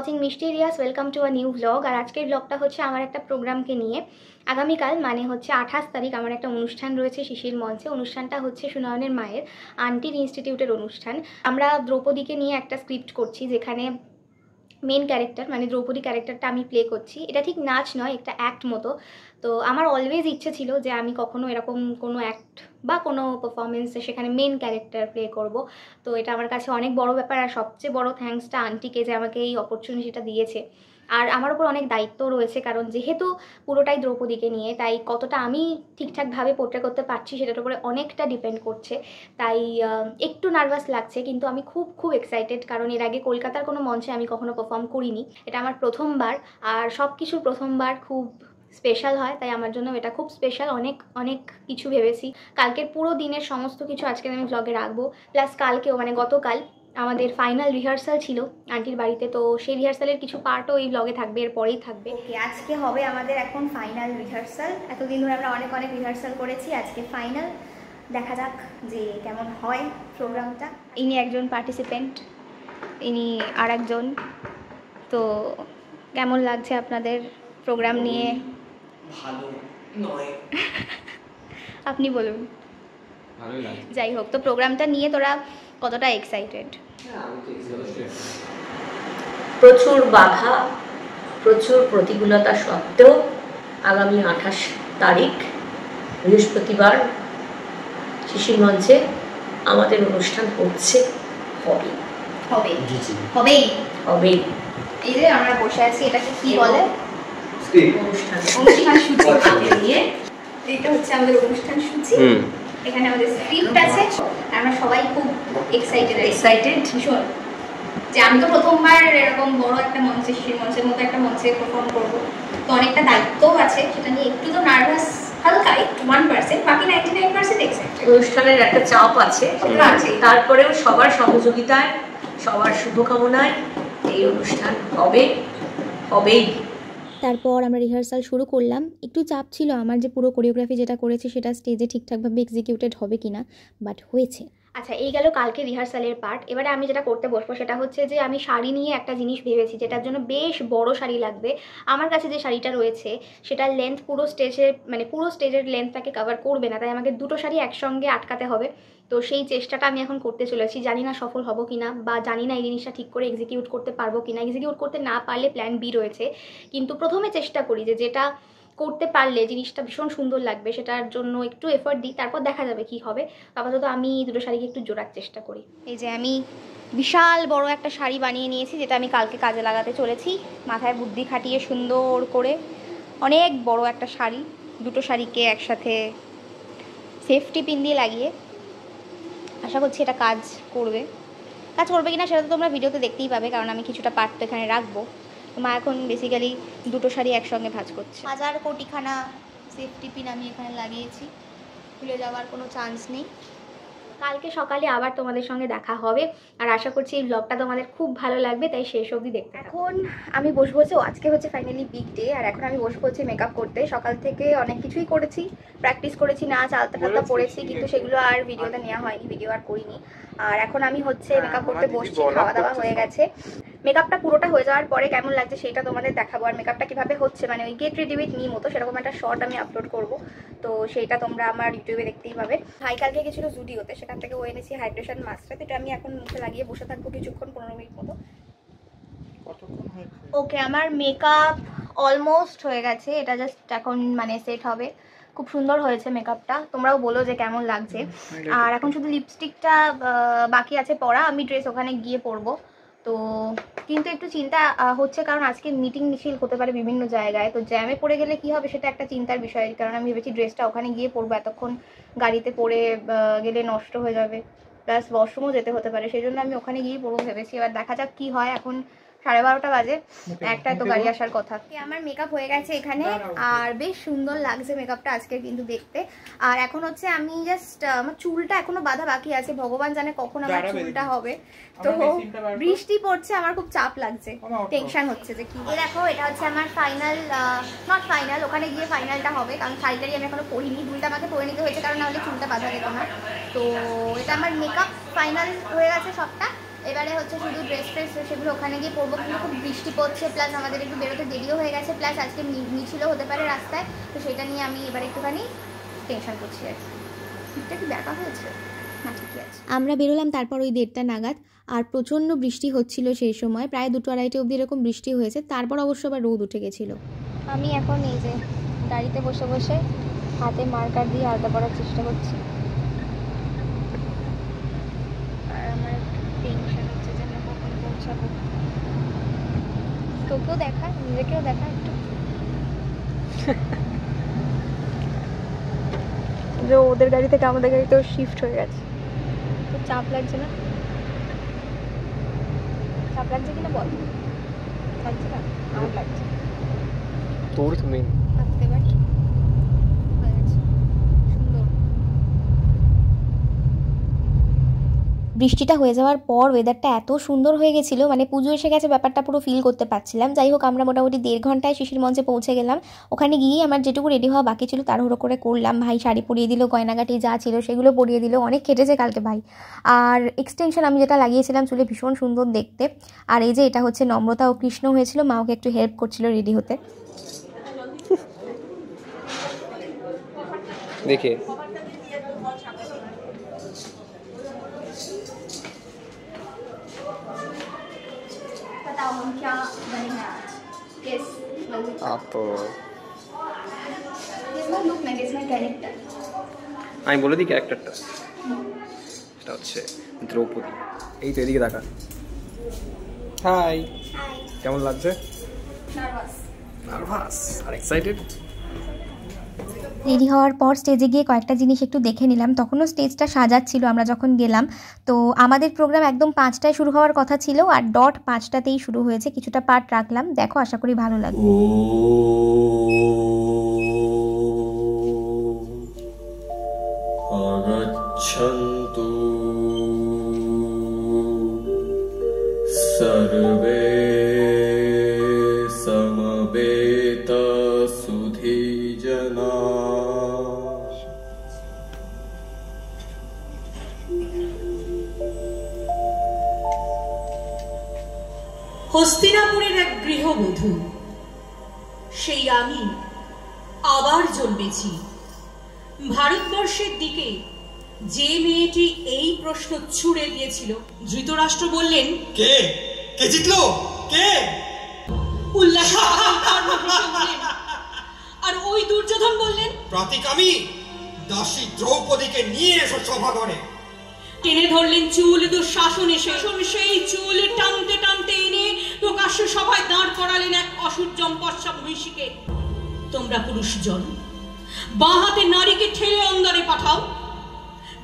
Watching Mishti Riyas, welcome to a new blog. আর আজকের ব্লগটা হচ্ছে আমার একটা প্রোগ্রামকে নিয়ে। আগামীকাল মানে হচ্ছে 28 তারিখ আমার একটা অনুষ্ঠান রয়েছে শিশির মঞ্চে। অনুষ্ঠানটা হচ্ছে সুনয়নের মায়ের আন্টির ইনস্টিটিউটের অনুষ্ঠান। আমরা দ্রৌপদীকে নিয়ে একটা স্ক্রিপ্ট করছি, যেখানে মেন ক্যারেক্টার মানে দ্রৌপদী ক্যারেক্টারটা আমি প্লে করছি। এটা ঠিক নাচ নয়, একটা অ্যাক্ট মতো। তো আমার অলওয়েজ ইচ্ছে ছিল যে আমি কখনো এরকম কোনো অ্যাক্ট বা কোনো পারফরমেন্সে সেখানে মেন ক্যারেক্টার প্লে করব। তো এটা আমার কাছে অনেক বড় ব্যাপার, আর সবচেয়ে বড় থ্যাঙ্কসটা আন্টিকে, যে আমাকে এই অপরচুনিটিটা দিয়েছে। আর আমার উপর অনেক দায়িত্ব রয়েছে, কারণ যেহেতু পুরোটাই দ্রৌপদীকে নিয়ে, তাই কতটা আমি ঠিকঠাকভাবে পোর্ট্রে করতে পারছি সেটার উপরে অনেকটা ডিপেন্ড করছে। তাই একটু নার্ভাস লাগছে, কিন্তু আমি খুব খুব এক্সাইটেড, কারণ এর আগে কলকাতার কোনো মঞ্চে আমি কখনো পারফর্ম করিনি। এটা আমার প্রথমবার, আর সব কিছুর প্রথমবার খুব স্পেশাল হয়, তাই আমার জন্য এটা খুব স্পেশাল। অনেক অনেক কিছু ভেবেছি। কালকের পুরো দিনের সমস্ত কিছু আজকে আমি ব্লগে রাখবো, প্লাস কালকেও মানে গতকাল আমাদের ফাইনাল রিহার্সাল ছিল আন্টির বাড়িতে। তো সেই রিহার্সালের কিছু পার্টও এই ব্লগে থাকবে, এরপরেই থাকবে। ওকে, আজকে হবে আমাদের এখন ফাইনাল রিহার্সাল। এতদিন ধরে আমরা অনেক অনেক রিহার্সাল করেছি, আজকে ফাইনাল। দেখা যাক যে কেমন হয় প্রোগ্রামটা। ইনি একজন পার্টিসিপেন্ট, ইনি আর একজন। তো কেমন লাগছে আপনাদের প্রোগ্রাম নিয়ে? ভালো নয়। আপনি বলুন। ভালোই লাগে। যাই হোক, তো প্রোগ্রামটা নিয়ে তোরা কতটা এক্সাইটেড? প্রচুর বাধা, প্রচুর প্রতিকূলতা সত্ত্বেও আগামী 28 তারিখ বৃহস্পতিবার শিশির মঞ্চে আমাদের অনুষ্ঠান হচ্ছে, হবে হবে হবেই হবে। এই যে আমরা বসে আছি, এটাকে কি বলে? অনুষ্ঠান সূচি নিয়ে। এটা হচ্ছে আমাদের অনুষ্ঠান সূচি। এখানে আমাদের স্ক্রিপ্ট আছে, আমরা সবাই খুব এক্সাইটেড ভীষণ, যে আমি তো প্রথমবার এরকম বড় একটা মঞ্চে, শিশির মঞ্চের মতো একটা মঞ্চে পারফর্ম করবো। তো অনেকটা দায়িত্বও আছে, সেটা নিয়ে একটু তো নার্ভাস, হালকা একটু 1%, বাকি 99% এক্সাইটেড। অনুষ্ঠানের একটা চাপ আছে, তারপরেও সবার সহযোগিতায়, সবার শুভকামনায় এই অনুষ্ঠান হবেই। তারপর আমরা রিহার্সাল শুরু করলাম। একটু চাপ ছিল আমার, যে পুরো কোরিওগ্রাফি যেটা করেছি সেটা স্টেজে ঠিকঠাকভাবে এক্সিকিউটেড হবে কিনা, বাট হয়েছে। আচ্ছা, এই গেল কালকে রিহার্সালের পার্ট। এবারে আমি যেটা করতে বসবো সেটা হচ্ছে যে আমি শাড়ি নিয়ে একটা জিনিস ভেবেছি, যেটার জন্য বেশ বড় শাড়ি লাগবে। আমার কাছে যে শাড়িটা রয়েছে সেটার লেন্থ পুরো স্টেজের লেন্থটাকে কভার করবে না, তাই আমাকে দুটো শাড়ি একসঙ্গে আটকাতে হবে। তো সেই চেষ্টাটা আমি এখন করতে চলেছি। জানি না সফল হব কিনা, বা জানি না এই জিনিসটা ঠিক করে এক্সিকিউট করতে পারবো কিনা। এক্সিকিউট করতে না পারলে প্ল্যান বি রয়েছে, কিন্তু প্রথমে চেষ্টা করি যে যেটা করতে পারলে জিনিসটা ভীষণ সুন্দর লাগবে, সেটার জন্য একটু এফর্ট দিই, তারপর দেখা যাবে কি হবে। আপাতত আমি দুটো শাড়িকে একটু জোড়ার চেষ্টা করি। এই যে আমি বিশাল বড় একটা শাড়ি বানিয়ে নিয়েছি, যেটা আমি কালকে কাজে লাগাতে চলেছি। মাথায় বুদ্ধি খাটিয়ে সুন্দর করে অনেক বড় একটা শাড়ি, দুটো শাড়িকে একসাথে সেফটি পিন দিয়ে লাগিয়ে আশা করছি এটা কাজ করবে কিনা সেটা তো তোমরা ভিডিওতে দেখতেই পাবে, কারণ আমি কিছুটা পার্ট তো এখানে রাখবো। মা এখন বেসিক্যালি দুটো শাড়ি একসঙ্গে ভাঁজ করছে। হাজার কোটিখানা সেফটি পিন আমি এখানে লাগিয়েছি, খুলে যাওয়ার কোনো চান্স নেই। কালকে সকালে আবার তোমাদের সঙ্গে দেখা হবে, আর আশা করছি এই ব্লগটা তোমাদের খুব ভালো লাগবে, তাই শেষ অবধি দেখতে। এখন আমি বসবো হচ্ছে, আজকে হচ্ছে ফাইনালি বিগ ডে, আর এখন আমি বসবো হচ্ছে মেকআপ করতে। সকাল থেকে অনেক কিছুই করেছি, প্র্যাকটিস করেছি, নাচ আলতা টালতা পড়েছি, কিন্তু সেগুলো আর ভিডিওতে নেওয়া হয়নি, ভিডিও আর করিনি। আর এখন আমি হচ্ছে মেকআপ করতে বসছি, খাওয়া দাওয়া হয়ে গেছে। মেকআপটা পুরোটা হয়ে যাওয়ার পরে কেমন লাগছে সেটা তোমাদের দেখাবো, আর মেকআপটা কীভাবে হচ্ছে মানে ওই গেট রেডি উইথ মি মতো সেরকম একটা শর্ট আমি আপলোড করব। তো সেইটা তোমরা আমার ইউটিউবে দেখতেই পাবে। ভাই কালকে গেছিলো জুডিওতে, সেখান থেকে ও এনেছি হাইড্রেশন মাস্কটা, তো এটা আমি এখন মুখে লাগিয়ে বসে থাকবো কিছুক্ষণ, 15 মিনিট মতো। ওকে, আমার মেকআপ অলমোস্ট হয়ে গেছে, এটা জাস্ট এখন মানে সেট হবে। খুব সুন্দর হয়েছে মেকআপটা, তোমরাও বলো যে কেমন লাগছে। আর এখন শুধু লিপস্টিকটা বাকি আছে পরা, আমি ড্রেস ওখানে গিয়ে পরবো। তো কিন্তু একটু চিন্তা হচ্ছে, কারণ আজকে মিটিং মিছিল হতে পারে বিভিন্ন জায়গায়, তো জ্যামে পড়ে গেলে কি হবে সেটা একটা চিন্তার বিষয়, কারণ আমি ভেবেছি ড্রেসটা ওখানে গিয়ে পরবো, এতক্ষণ গাড়িতে পরে গেলে নষ্ট হয়ে যাবে, প্লাস ওয়াশরুমও যেতে হতে পারে, সেই জন্য আমি ওখানে গিয়ে পরবো ভেবেছি। এবার দেখা যাক কি হয়। এখন 12:30 বাজে, একটায় তো গাড়ি আসার কথা। আমার মেকআপ হয়ে গেছে এখানে, আর বেশ সুন্দর লাগছে মেকআপটা আজকে কিন্তু দেখতে। আর এখন হচ্ছে আমি জাস্ট আমার চুলটা এখনো বাঁধা বাকি আছে, ভগবান জানে কখন আমার চুলটা হবে। তো বৃষ্টি পড়ছে, আমার খুব চাপ লাগছে, টেনশন হচ্ছে যে কি। দেখো, এটা হচ্ছে আমার ফাইনাল, নট ফাইনাল, ওখানে গিয়ে ফাইনালটা হবে, কারণ শাড়িটারি আমি এখনো পরিনি, দুলটা আমাকে পরে নিতে হয়েছে, কারণ নাহলে চুলটা বাঁধা যেত না। তো এটা আমার মেকআপ ফাইনাল হয়ে গেছে সবটা। এবারে হচ্ছে শুধু ড্রেস ফ্রেস সেগুলো ওখানে গিয়ে পরবো, কিন্তু খুব বৃষ্টি পড়ছে, প্লাস আমাদের একটু বেরোতে দেরিও হয়ে গেছে, প্লাস আজকে মিছিলও হতে পারে রাস্তায়, তো সেটা নিয়ে আমি এবার একটুখানি টেনশন করছি আর কি। ঠিকটা কি দেখা হয়েছে না? ঠিকই আছে। আমরা বেরোলাম তারপর ওই 1:30 নাগাদ, আর প্রচণ্ড বৃষ্টি হচ্ছিল সেই সময়, প্রায় 2-2:30 অবধি এরকম বৃষ্টি হয়েছে, তারপর অবশ্য আবার রোদ উঠে গেছিলো। আমি এখন এই যে গাড়িতে বসে বসে হাতে মার্কার দিয়ে আলাদা করার চেষ্টা করছি, আর আমার একটু টেনশন হচ্ছে যে আমি কখন পৌঁছাবো। তোকেও দেখা, নিজেকেও দেখা একটু, যে ওদের গাড়ি থেকে আমাদের গাড়িতেও শিফট হয়ে গেছে। তো চাপ লাগছে না? চাপ লাগছে কিনা বল। লাগছে না? আমার লাগছে। তোর তো মেন আসতে পারি, হয়ে গেছে, সুন্দর। বৃষ্টিটা হয়ে যাওয়ার পর ওয়েদারটা এত সুন্দর হয়ে গেছিলো, মানে পুজো এসে গেছে ব্যাপারটা পুরো ফিল করতে পারছিলাম। যাই হোক, আমরা মোটামুটি 1.5 ঘন্টায় শিশির মঞ্চে পৌঁছে গেলাম। ওখানে গিয়ে আমার যেটুকু রেডি হওয়া বাকি ছিল তাড়াহুড়ো করে করলাম। ভাই শাড়ি পরিয়ে দিল, গয়নাগাটি যা ছিল সেগুলো পরিয়ে দিল, অনেক খেটেছে কালকে ভাই। আর এক্সটেনশন আমি যেটা লাগিয়েছিলাম চুলে, ভীষণ সুন্দর দেখতে। আর এই যে এটা হচ্ছে নম্রতা ও কৃষ্ণ হয়েছিল, মা ওকে একটু হেল্প করছিল রেডি হতে। দেখে আমি বলে দিই ক্যারেক্টারটা, এটা হচ্ছে দ্রৌপদী। এই তো এদিকে দেখা। হাই, কেমন লাগছে? নার্ভাস আর এক্সাইটেড। রেডি হওয়ার পর স্টেজে গিয়ে কয়েকটা জিনিস একটু দেখে নিলাম। তখনও স্টেজটা সাজাচ্ছিল আমরা যখন গেলাম। তো আমাদের প্রোগ্রাম একদম 5টায় শুরু হওয়ার কথা ছিল, আর 5:00তেই শুরু হয়েছে। কিছুটা পার্ট রাখলাম, দেখো, আশা করি ভালো লাগবে। আগচ্ছন্তু সর্বে সমবেত সুধীজনা। হস্তিনাপুরের এক গৃহবধূ সেই আমি আবার জন্মেছি। ভারতবর্ষের দিকে যে মেয়েটি এই প্রশ্ন ছুড়ে দিয়েছিল, ধৃতরাষ্ট্র বললেন, কে কে জিতলো, কে? উল্লাস আর ওই দুর্যোধন বললেন, প্রতিকামী দাসী দ্রৌপদীকে নিয়ে এসো সভাঘরে। টেনে ধরলেন চুল দুঃশাসন এসে, সেই চুল টানতে টানতে এনে প্রকাশ্য সভায় দাঁড় করালেন এক অসূর্যম পশ্চা মহিষীকে। তোমরা পুরুষজন বাঁ হাতে নারীকে ঠেলে অন্দরে পাঠাও,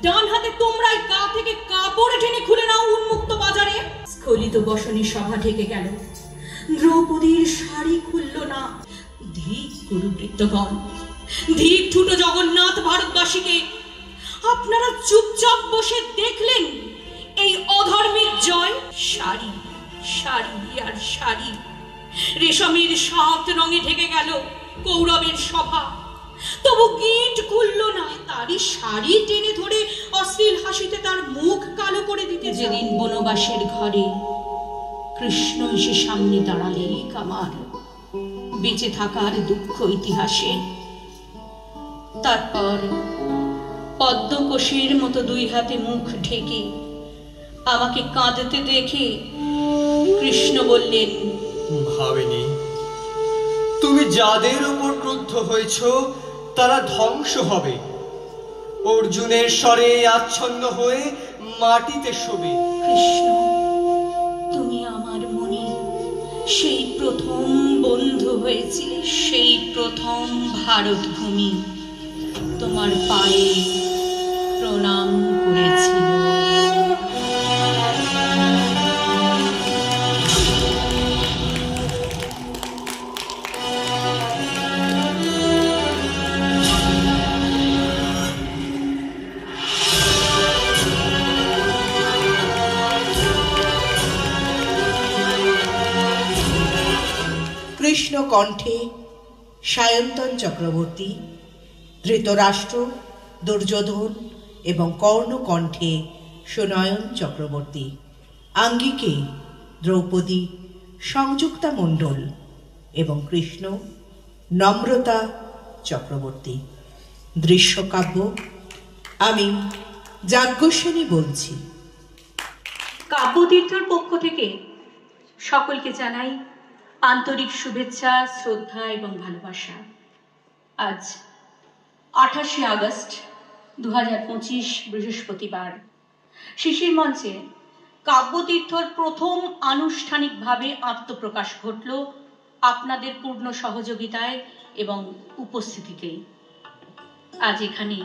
ডান হাতে তোমরাই গা থেকে কাপড় টেনে খুলে নাও উন্মুক্ত বাজারে। স্খলিত বসনে সভা ঢেকে গেল, দ্রৌপদীর শাড়ি খুলল না। ধিক গুরুবৃত্তগণ, ধিক ঠুট জগন্নাথ ভারতবাসীকে। আপনারা চুপচাপ বসে দেখলেন এই অধর্মের জয়। শাড়ি, শাড়ি আর শাড়ি, রেশমের 7 রঙে ঢেকে গেল কৌরবের সভা। তবু গিট খুলল না। তারই শাড়ি টেনে ধরে অশ্লীল হাসিতে তার মুখ কালো করে দিতে। যেদিন বনবাসের ঘরে কৃষ্ণ এসে সামনে দাঁড়ালে আমার বেঁচে থাকার দুঃখ ইতিহাসে। তারপর পদ্মকোষের মতো 2 হাতে মুখ ঢেকে আমাকে কাঁদতে দেখে কৃষ্ণ বললেন, ভাবিনি, তুমি যাদের উপর ক্রুদ্ধ হয়েছ তারা ধ্বংস হবে। অর্জুনের স্বরে আচ্ছন্ন হয়ে মাটিতে শোবে। কৃষ্ণ, তুমি আমার মনে সেই প্রথম বন্ধু হয়েছিলে, সেই প্রথম ভারত ভূমি তোমার পায়ে প্রণাম করেছিল। কৃষ্ণ কণ্ঠে সায়ন্তন চক্রবর্তী, ধৃতরাষ্ট্র, দুর্যোধন এবং কর্ণ কণ্ঠে সুনয়ন চক্রবর্তী। আঙ্গিকে দ্রৌপদী সংযুক্তা মণ্ডল এবং কৃষ্ণ নম্রতা চক্রবর্তী। দৃশ্যকাব্য আমি যাজ্ঞসেনী বলছি। কাব্যতীর্থর পক্ষ থেকে সকলকে জানাই আন্তরিক শুভেচ্ছা, শ্রদ্ধা এবং ভালোবাসা। আজ 28শে আগস্ট 2025 বৃহস্পতিবার শিশির মঞ্চে কাব্যতীর্থর প্রথম আনুষ্ঠানিকভাবে আত্মপ্রকাশ ঘটল আপনাদের পূর্ণ সহযোগিতায় এবং উপস্থিতিতে। আজ এখানে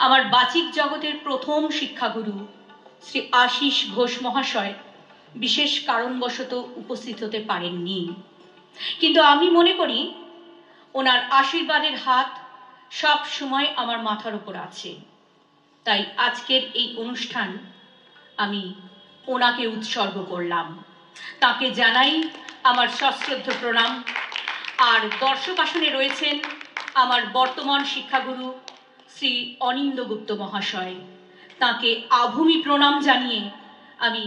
আমার বাচিক জগতের প্রথম শিক্ষাগুরু শ্রী আশিস ঘোষ মহাশয় বিশেষ কারণবশত উপস্থিত হতে পারেননি, কিন্তু আমি মনে করি ওনার আশীর্বাদের হাত সব সময় আমার মাথার উপর আছে। তাই আজকের এই অনুষ্ঠান আমি ওনাকে উৎসর্গ করলাম। তাকে জানাই আমার সশ্রদ্ধ প্রণাম। আর দর্শক আসনে রয়েছেন আমার বর্তমান শিক্ষাগুরু শ্রী অনিন্দ গুপ্ত মহাশয়। তাকে আভূমি প্রণাম জানিয়ে আমি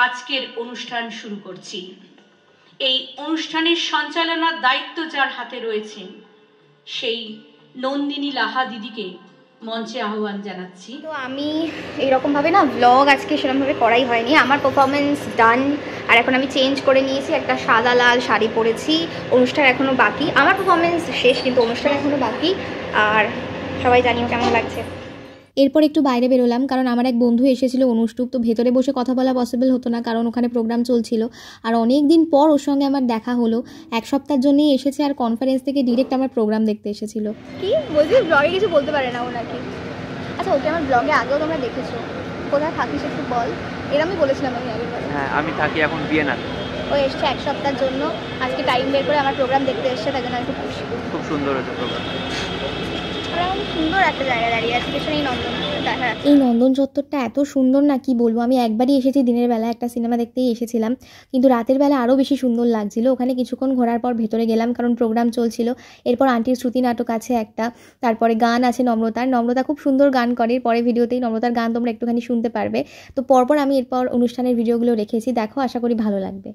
আজকের অনুষ্ঠান শুরু করছি। এই অনুষ্ঠানের সঞ্চালনার দায়িত্ব যার হাতে রয়েছে সেই নন্দিনী লাহা দিদিকে মঞ্চে আহ্বান জানাচ্ছি। তো আমি এইরকমভাবে না ব্লগ আজকে সেরকমভাবে করাই হয়নি। আমার পারফরমেন্স ডান, আর এখন আমি চেঞ্জ করে নিয়েছি, একটা সাদা লাল শাড়ি পরেছি। অনুষ্ঠান এখনও বাকি, আমার পারফরমেন্স শেষ কিন্তু অনুষ্ঠান এখনও বাকি। আর সবাই জানিও কেমন লাগছে। এরপর একটু বাইরে বেরোলাম, কারণ আমার এক বন্ধু এসেছিল অনুষ্ঠুপ। তো ভেতরে বসে কথা বলা পসিবল হতো না, কারণ ওখানে প্রোগ্রাম চলছিল। আর অনেক দিন পর ওর সঙ্গে আমার দেখা হলো। এক সপ্তাহের জন্যই এসেছে, আর কনফারেন্স থেকে ডিরেক্ট আমার প্রোগ্রাম দেখতে এসেছিল। কি বলছি, ব্লগে কিছু বলতে পারে না ও নাকি? আচ্ছা, ওকে আমার ব্লগে আগেও তোমরা দেখেছো। কোথায় থাকিস একটু বল। এর আমি বলেছিলাম আমি আগের বার। হ্যাঁ, আমি থাকি এখন ভিয়েনাতে। ও এসছে এক সপ্তাহের জন্য, আজকে টাইম বের করে আমার প্রোগ্রাম দেখতে এসছে, তাই জন্য আমি খুব খুশি। খুব সুন্দর হয়েছে প্রোগ্রাম। সুন্দর একটা জায়গা দাঁড়িয়ে আছে পেছনে, এই নন্দন চত্বরটা এত সুন্দর না কি বলবো। আমি একবারই এসেছি, দিনের বেলা একটা সিনেমা দেখতেই এসেছিলাম, কিন্তু রাতের বেলা আরও বেশি সুন্দর লাগছিল। ওখানে কিছুক্ষণ ঘোরার পর ভেতরে গেলাম, কারণ প্রোগ্রাম চলছিল। এরপর আন্টির শ্রুতি নাটক আছে একটা, তারপরে গান আছে নম্রতা খুব সুন্দর গান করে। পরে ভিডিওতেই নম্রতার গান তোমরা একটুখানি শুনতে পারবে। তো পরপর আমি এরপর অনুষ্ঠানের ভিডিওগুলো রেখেছি, দেখো, আশা করি ভালো লাগবে।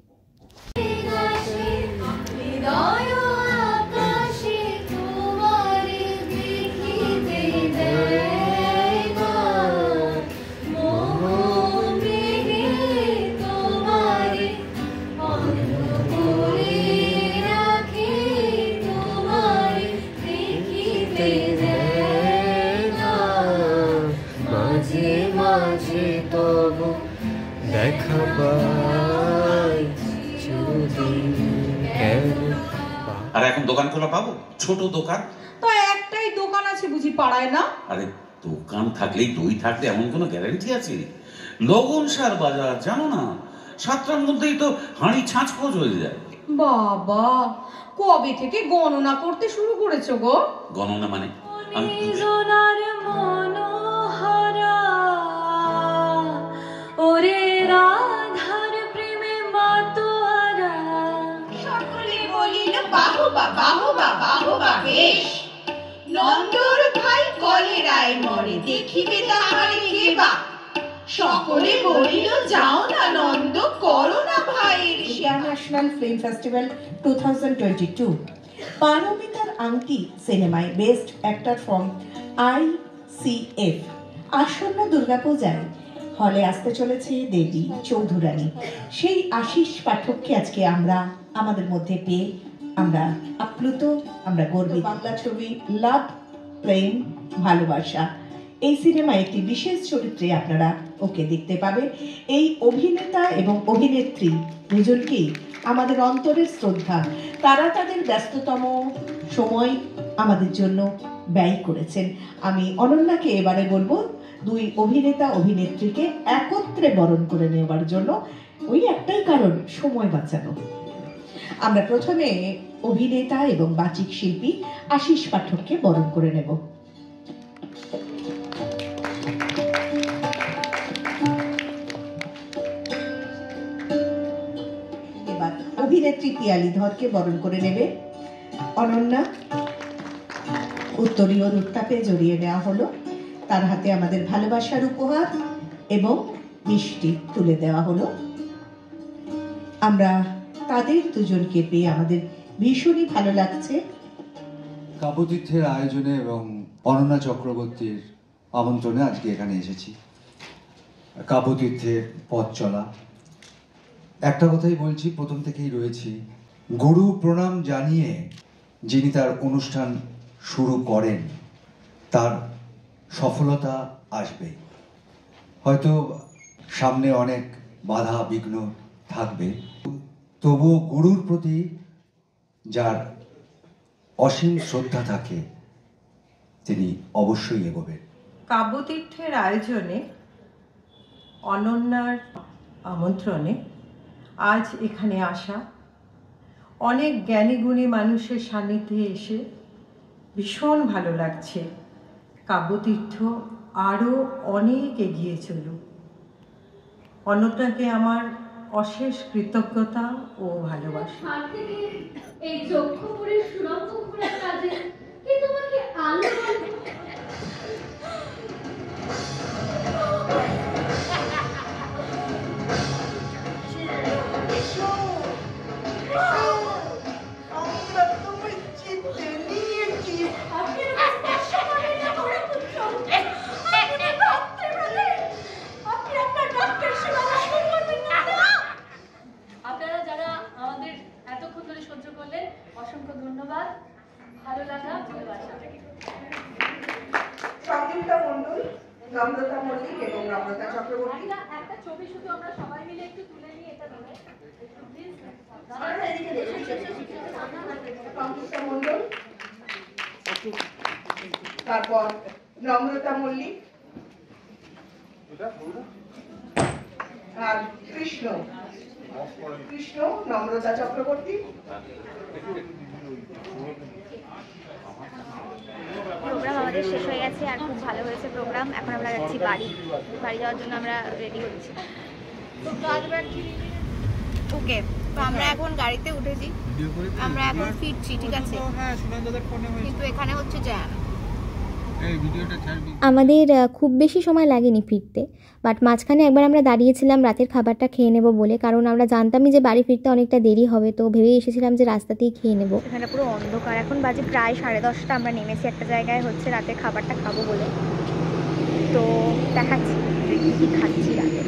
আর এখন দোকান খোলা পাবো? ছোট দোকান তো একটাই দোকান আছে বুঝি পাড়ায় না? আরে দোকান থাকলেই দই থাকলে এমন কোনো গ্যারান্টি আছে? লগন সার বাজার জানো না, 7টার মধ্যেই তো হাঁড়ি ছাঁচ খোঁজ হয়ে যায়। বাবা, কবে থেকে গণনা করতে শুরু করেছো গো? গণনা মানে ওরে রাধার প্রেমে মাতোয়ারা, সকলে বলিল বাহুবা বাহুবা বাহুবা বেশ, নন্দর ভাই কলেরায় মরে দেখিবে তাহারে কেবা। সকলে বলিল যাও না নন্দ, করো না ভাইয়ের। এশিয়া ন্যাশনাল ফিল্ম ফেস্টিভ্যাল 2022 পারমিতার আংটি সিনেমায় বেস্ট অ্যাক্টর ফ্রম ICF। আসন্ন দুর্গাপূজায় হলে আসতে চলেছে দেবী চৌধুরানী। সেই আশিস পাঠককে আজকে আমরা আমাদের মধ্যে পেয়ে আমরা আপ্লুত, আমরা গর্বিত। বাংলা ছবি লাভ, প্রেম, ভালোবাসা, এই সিনেমায় একটি বিশেষ চরিত্রে আপনারা ওকে দেখতে পাবেন। এই অভিনেতা এবং অভিনেত্রী দুজনকেই আমাদের অন্তরের শ্রদ্ধা। তারা তাদের ব্যস্ততম সময় আমাদের জন্য ব্যয় করেছেন। আমি অনন্যাকে এবারে বলবো দুই অভিনেতা অভিনেত্রীকে একত্রে বরণ করে নেওয়ার জন্য। ওই একটাই কারণ, সময় বাঁচানো। আমরা প্রথমে অভিনেতা এবং বাচিক শিল্পী আশিস পাঠককে বরণ করে নেব। এবার অভিনেত্রী পিয়ালি ধরকে বরণ করে নেবে অনন্যা। উত্তরীয় উত্তাপে জড়িয়ে নেওয়া হলো, তার হাতে আমাদের ভালোবাসার উপহার এবং মিষ্টি তুলে দেওয়া হলো। আমরা তাদের দুজনকে পেয়ে আমাদের ভীষণই ভালো লাগছে। কাব্যতীর্থের আয়োজনে এবং অনন্যা চক্রবর্তীর আমন্ত্রণে আজকে এখানে এসেছি। কাব্যতীর্থের পথ চলা, একটা কথাই বলছি, প্রথম থেকেই রয়েছি, গুরু প্রণাম জানিয়ে যিনি তার অনুষ্ঠান শুরু করেন তার সফলতা আসবে। হয়তো সামনে অনেক বাধা বিঘ্ন থাকবে, তবুও গুরুর প্রতি যার অসীম শ্রদ্ধা থাকে তিনি অবশ্যই এগোবেন। কাব্যতীর্থের আয়োজনে অনন্যার আমন্ত্রণে আজ এখানে আসা, অনেক জ্ঞানী গুণী মানুষের সান্নিধ্যে এসে ভীষণ ভালো লাগছে। কাব্যতীর্থ আরও অনেক এগিয়ে চলুক। অনন্যাকে আমার অশেষ কৃতজ্ঞতা ও ভালোবাসা। এই যক্ষপুরের সুরঙ্গপুরের কাজে কি তোমাকে আলো আপনারা যারা আমাদের এতক্ষণ ধরে সহ্য করলেন অসংখ্য ধন্যবাদ। ভালো লাগা, ভালোবাসা। সংযুক্তা মণ্ডল, নম্রতা মল্লিক এবং নম্রতা চক্রবর্তী। একটা ছবি শুধু আমরা সবাই মিলে একটু তুলে নিই, এটা ধরে সংযুক্তা মণ্ডল, তারপর নম্রতা মল্লিক আর কৃষ্ণ নম্রতা চক্রবর্তী। প্রোগ্রাম আমাদের শেষ হয়ে গেছে আর খুব ভালো হয়েছে প্রোগ্রাম। এখন আমরা যাচ্ছি বাড়ি যাওয়ার জন্য আমরা রেডি হচ্ছি। ওকে, তো আমরা এখন গাড়িতে উঠেছি, আমরা এখন ফিরছি, ঠিক আছে? কিন্তু এখানে হচ্ছে জ্যাম। আমাদের খুব বেশি সময় লাগেনি ফিরতে, বাট মাঝখানে একবার আমরা দাঁড়িয়েছিলাম রাতের খাবারটা খেয়ে নেব বলে, কারণ আমরা জানতামই যে বাড়ি ফিরতে অনেকটা দেরি হবে, তো ভেবেই এসেছিলাম যে রাস্তাতেই খেয়ে নেব। এখানে পুরো অন্ধকার, এখন বাজে প্রায় 10:30। আমরা নেমেছি একটা জায়গায় হচ্ছে রাতের খাবারটা খাবো বলে, তো দেখাচ্ছি কী খাচ্ছি রাতে।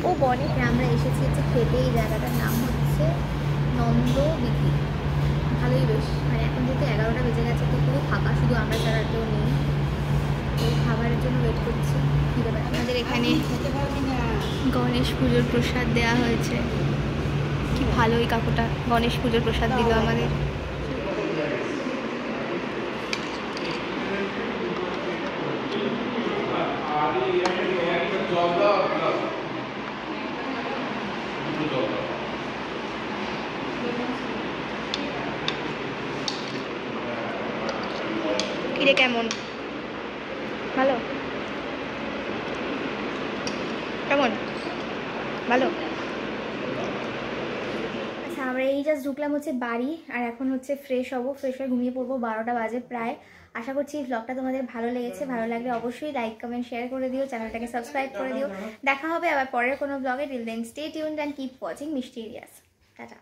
ও বনেতে আমরা এসেছি হচ্ছে খেতে, এই জায়গাটার নাম হচ্ছে নন্দবিধি। ভালোই বেশ, মানে এখন যেহেতু 11টা বেজে গেছে তো পুরো ফাঁকা, শুধু আমরা ছাড়া কেউ নেই। এই খাবারের জন্য ওয়েট করছি। আমাদের এখানে গণেশ পুজোর প্রসাদ দেওয়া হয়েছে, কি ভালো এই কাকুটা গণেশ পুজোর প্রসাদ দিল আমাদের। কিরে কেমন? ভালো? কেমন? ভালো? আচ্ছা, আমরা এই জাস্ট ঢুকলাম হচ্ছে বাড়ি, আর এখন হচ্ছে ফ্রেশ হবো, ফ্রেশ হয়ে ঘুমিয়ে পড়বো। 12টা বাজে প্রায়। আশা করছি এই ব্লগটা তোমাদের ভালো লেগেছে। ভালো লাগলে অবশ্যই লাইক কমেন্ট শেয়ার করে দিও, চ্যানেলটাকে সাবস্ক্রাইব করে দিও। দেখা হবে আবার পরের কোনো ব্লগে। Till then stay tuned and keep watching mysterious. Tata.